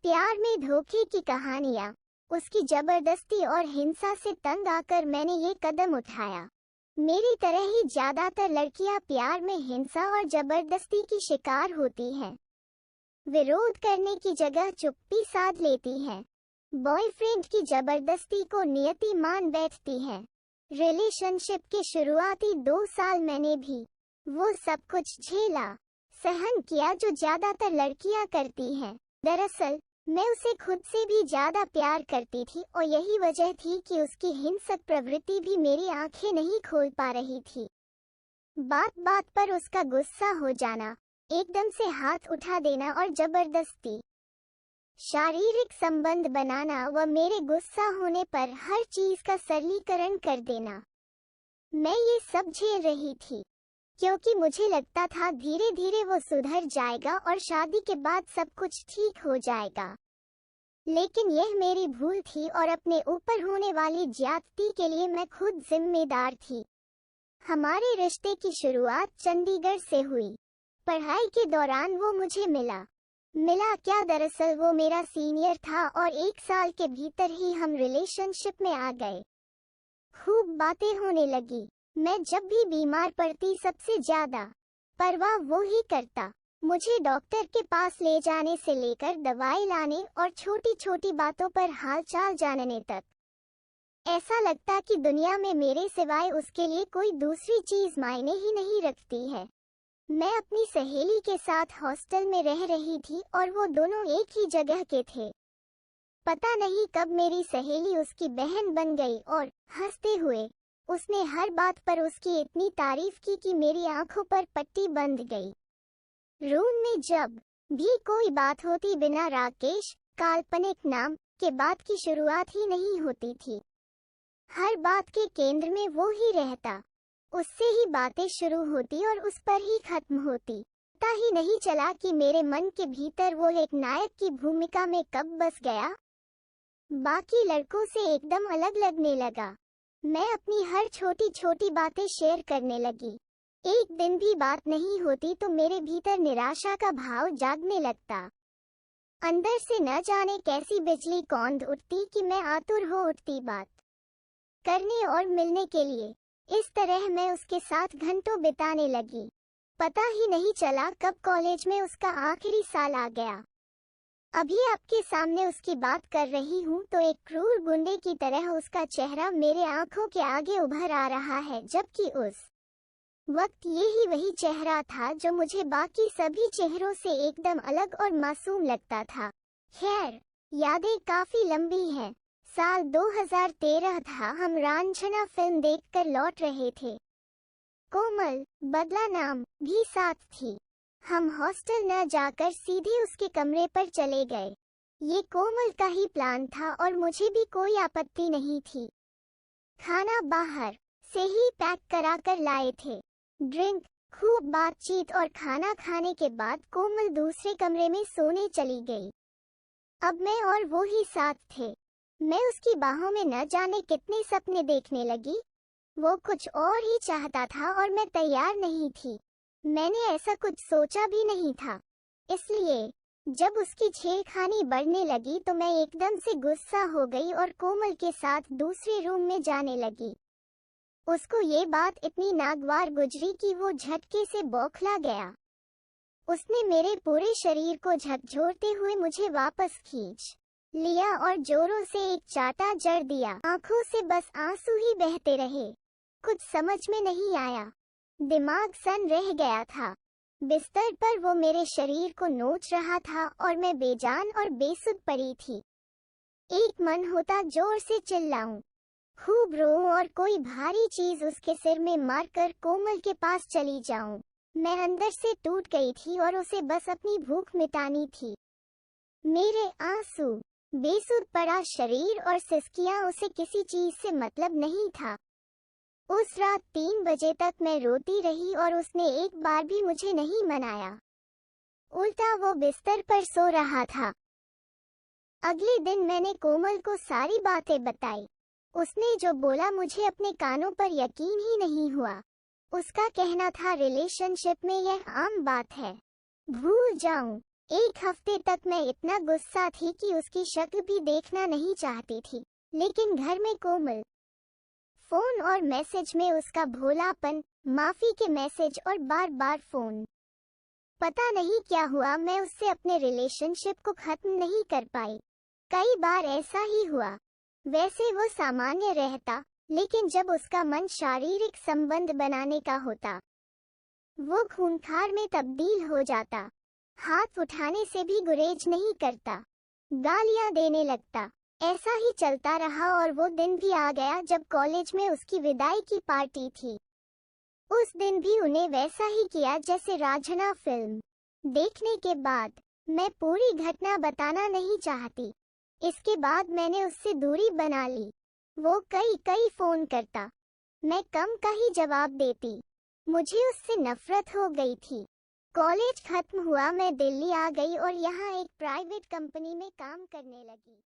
प्यार में धोखे की कहानियाँ। उसकी जबरदस्ती और हिंसा से तंग आकर मैंने ये कदम उठाया। मेरी तरह ही ज्यादातर लड़कियां प्यार में हिंसा और जबरदस्ती की शिकार होती हैं। विरोध करने की जगह चुप्पी साध लेती हैं। बॉयफ्रेंड की जबरदस्ती को नियति मान बैठती हैं। रिलेशनशिप के शुरुआती 2 साल मैंने भी वो सब कुछ झेला, सहन किया जो ज्यादातर लड़कियां करती हैं। दरअसल मैं उसे खुद से भी ज्यादा प्यार करती थी और यही वजह थी कि उसकी हिंसक प्रवृत्ति भी मेरी आंखें नहीं खोल पा रही थी। बात बात पर उसका गुस्सा हो जाना, एकदम से हाथ उठा देना और जबरदस्ती शारीरिक संबंध बनाना व मेरे गुस्सा होने पर हर चीज का सरलीकरण कर देना। मैं ये सब झेल रही थी क्योंकि मुझे लगता था धीरे धीरे वो सुधर जाएगा और शादी के बाद सब कुछ ठीक हो जाएगा। लेकिन यह मेरी भूल थी और अपने ऊपर होने वाली ज्यादती के लिए मैं खुद जिम्मेदार थी। हमारे रिश्ते की शुरुआत चंडीगढ़ से हुई। पढ़ाई के दौरान वो मुझे मिला क्या, दरअसल वो मेरा सीनियर था और 1 साल के भीतर ही हम रिलेशनशिप में आ गए। खूब बातें होने लगी। मैं जब भी बीमार पड़ती सबसे ज्यादा परवाह वो ही करता। मुझे डॉक्टर के पास ले जाने से लेकर दवाई लाने और छोटी छोटी बातों पर हालचाल जानने तक। ऐसा लगता कि दुनिया में मेरे सिवाय उसके लिए कोई दूसरी चीज मायने ही नहीं रखती है। मैं अपनी सहेली के साथ हॉस्टल में रह रही थी और वो दोनों एक ही जगह के थे। पता नहीं कब मेरी सहेली उसकी बहन बन गई और हंसते हुए उसने हर बात पर उसकी इतनी तारीफ की कि मेरी आंखों पर पट्टी बंध गई। रूम में जब भी कोई बात होती बिना राकेश काल्पनिक नाम के बात की शुरुआत ही नहीं होती थी। हर बात के केंद्र में वो ही रहता, उससे ही बातें शुरू होती और उस पर ही खत्म होती। पता ही नहीं चला कि मेरे मन के भीतर वो एक नायक की भूमिका में कब बस गया। बाकी लड़कों से एकदम अलग लगने लगा। मैं अपनी हर छोटी छोटी बातें शेयर करने लगी। एक दिन भी बात नहीं होती तो मेरे भीतर निराशा का भाव जागने लगता। अंदर से न जाने कैसी बिजली कौंध उठती कि मैं आतुर हो उठती बात करने और मिलने के लिए। इस तरह मैं उसके साथ घंटों बिताने लगी। पता ही नहीं चला कब कॉलेज में उसका आखिरी साल आ गया। अभी आपके सामने उसकी बात कर रही हूँ तो एक क्रूर गुंडे की तरह उसका चेहरा मेरे आंखों के आगे उभर आ रहा है, जबकि उस वक्त यही वही चेहरा था जो मुझे बाकी सभी चेहरों से एकदम अलग और मासूम लगता था। खैर, यादें काफी लंबी हैं। साल 2013 था। हम रांझना फिल्म देखकर लौट रहे थे। कोमल, बदला नाम, भी साथ थी। हम हॉस्टल न जाकर सीधे उसके कमरे पर चले गए। ये कोमल का ही प्लान था और मुझे भी कोई आपत्ति नहीं थी। खाना बाहर से ही पैक करा कर लाए थे। ड्रिंक, खूब बातचीत और खाना खाने के बाद कोमल दूसरे कमरे में सोने चली गई। अब मैं और वो ही साथ थे। मैं उसकी बाहों में न जाने कितने सपने देखने लगी। वो कुछ और ही चाहता था और मैं तैयार नहीं थी। मैंने ऐसा कुछ सोचा भी नहीं था। इसलिए जब उसकी छेड़खानी बढ़ने लगी तो मैं एकदम से गुस्सा हो गई और कोमल के साथ दूसरे रूम में जाने लगी। उसको ये बात इतनी नागवार गुजरी कि वो झटके से बौखला गया। उसने मेरे पूरे शरीर को झकझोरते हुए मुझे वापस खींच लिया और जोरों से एक चाटा जड़ दिया। आंखों से बस आंसू ही बहते रहे। कुछ समझ में नहीं आया। दिमाग सन रह गया था। बिस्तर पर वो मेरे शरीर को नोच रहा था और मैं बेजान और बेसुध पड़ी थी। एक मन होता जोर से चिल्लाऊं, खूब रोऊं और कोई भारी चीज उसके सिर में मारकर कोमल के पास चली जाऊं। मैं अंदर से टूट गई थी और उसे बस अपनी भूख मिटानी थी। मेरे आंसू, बेसुध पड़ा शरीर और सिसकियां, उसे किसी चीज से मतलब नहीं था। उस रात 3 बजे तक मैं रोती रही और उसने एक बार भी मुझे नहीं मनाया। उल्टा वो बिस्तर पर सो रहा था। अगले दिन मैंने कोमल को सारी बातें बताई। उसने जो बोला मुझे अपने कानों पर यकीन ही नहीं हुआ। उसका कहना था रिलेशनशिप में यह आम बात है, भूल जाऊं। एक हफ्ते तक मैं इतना गुस्सा थी कि उसकी शक्ल भी देखना नहीं चाहती थी। लेकिन घर में कोमल, फोन और मैसेज में उसका भोलापन, माफी के मैसेज और बार बार फोन। पता नहीं क्या हुआ, मैं उससे अपने रिलेशनशिप को खत्म नहीं कर पाई। कई बार ऐसा ही हुआ। वैसे वो सामान्य रहता, लेकिन जब उसका मन शारीरिक संबंध बनाने का होता, वो खूंखार में तब्दील हो जाता। हाथ उठाने से भी गुरेज नहीं करता, गालियां देने लगता। ऐसा ही चलता रहा और वो दिन भी आ गया जब कॉलेज में उसकी विदाई की पार्टी थी। उस दिन भी उन्हें वैसा ही किया जैसे रांझना फिल्म। देखने के बाद मैं पूरी घटना बताना नहीं चाहती। इसके बाद मैंने उससे दूरी बना ली। वो कई फोन करता, मैं कम का ही जवाब देती। मुझे उससे नफरत हो गई थी। कॉलेज खत्म हुआ, मैं दिल्ली आ गई और यहाँ एक प्राइवेट कंपनी में काम करने लगी।